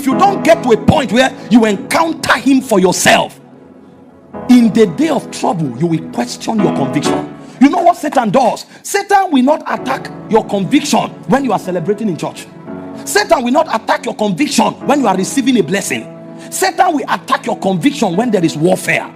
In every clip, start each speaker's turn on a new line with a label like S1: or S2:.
S1: you don't get to a point where you encounter him for yourself, in the day of trouble, you will question your conviction. You know what Satan does? Satan will not attack your conviction when you are celebrating in church. Satan will not attack your conviction when you are receiving a blessing. Satan will attack your conviction when there is warfare,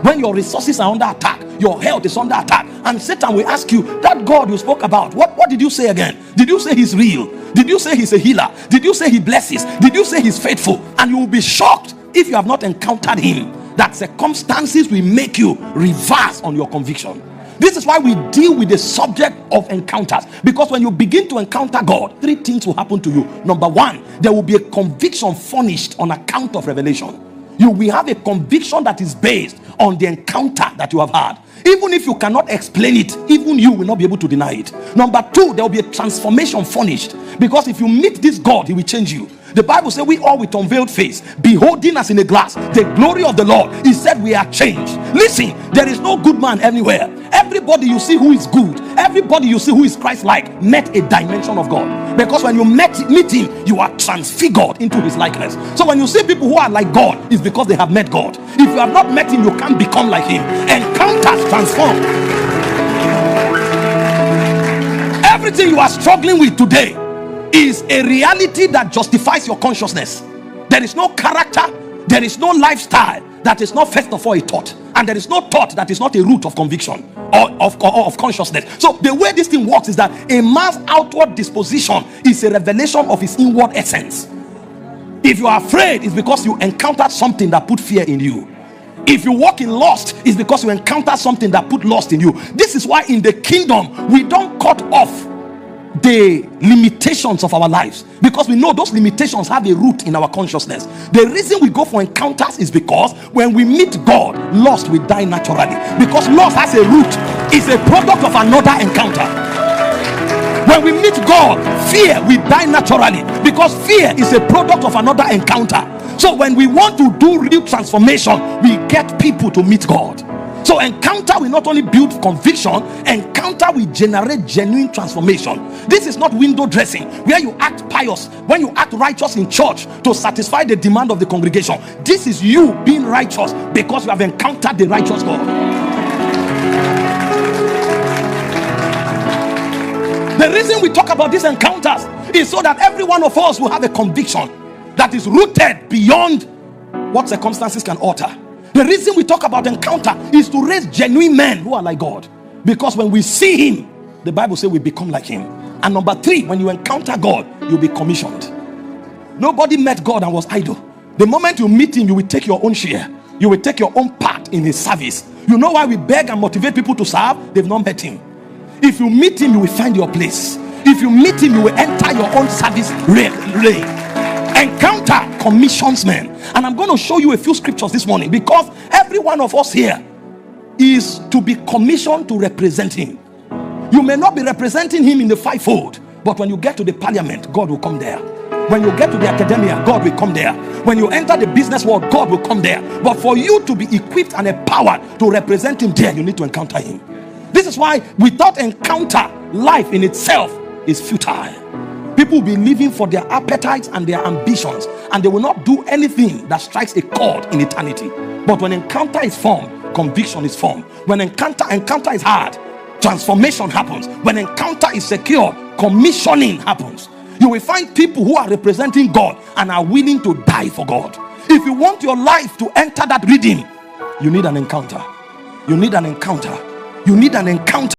S1: when your resources are under attack, your health is under attack, and Satan will ask you, that God you spoke about, what did you say again? Did you say he's real? Did you say he's a healer? Did you say he blesses? Did you say he's faithful? And you will be shocked if you have not encountered him, that circumstances will make you reverse on your conviction. This is why we deal with the subject of encounters, because when you begin to encounter God, three things will happen to you. Number one, there will be a conviction furnished on account of revelation. You will have a conviction that is based on the encounter that you have had. Even if you cannot explain it, even you will not be able to deny it. Number two, there will be a transformation furnished, because if you meet this God, he will change you. The Bible says we all with unveiled face, beholding as in a glass the glory of the Lord. He said we are changed. Listen, there is no good man anywhere. Everybody you see who is good, everybody you see who is Christ-like, met a dimension of God. Because when you meet him, you are transfigured into his likeness. So when you see people who are like God, it's because they have met God. If you have not met him, you can't become like him. Encounters transform. Everything you are struggling with today is a reality that justifies your consciousness. There is no character, there is no lifestyle that is not first of all a thought, and there is no thought that is not a root of conviction or of consciousness. So the way this thing works is that a man's outward disposition is a revelation of his inward essence. If you are afraid, it's because you encountered something that put fear in you. If you walk in lust, it's because you encountered something that put lust in you. This is why in the kingdom we don't cut off the limitations of our lives, because we know those limitations have a root in our consciousness. The reason we go for encounters is because when we meet God, lust will die naturally, because lust has a root, is a product of another encounter. When we meet God, fear will die naturally, because fear is a product of another encounter. So when we want to do real transformation, we get people to meet God. So encounter will not only build conviction, encounter will generate genuine transformation. This is not window dressing, where you act pious, when you act righteous in church to satisfy the demand of the congregation. This is you being righteous because you have encountered the righteous God. The reason we talk about these encounters is so that every one of us will have a conviction that is rooted beyond what circumstances can alter. The reason we talk about encounter is to raise genuine men who are like God, because when we see him, the Bible says we become like him. And number three, when you encounter God, you'll be commissioned. Nobody met God and was idle. The moment you meet him, you will take your own share. You will take your own part in his service. You know why we beg and motivate people to serve? They've not met him. If you meet him, you will find your place. If you meet him, you will enter your own service lane. Encounter commissions men. And I'm going to show you a few scriptures this morning, because every one of us here is to be commissioned to represent him. You may not be representing him in the fivefold, but when you get to the parliament, God will come there. When you get to the academia, God will come there. When you enter the business world, God will come there. But for you to be equipped and empowered to represent him there, you need to encounter him. This is why without encounter, life in itself is futile. People will be living for their appetites and their ambitions, and they will not do anything that strikes a chord in eternity. But when encounter is formed, conviction is formed. When encounter is hard, transformation happens. When encounter is secure, commissioning happens. You will find people who are representing God and are willing to die for God. If you want your life to enter that rhythm, you need an encounter. You need an encounter. You need an encounter.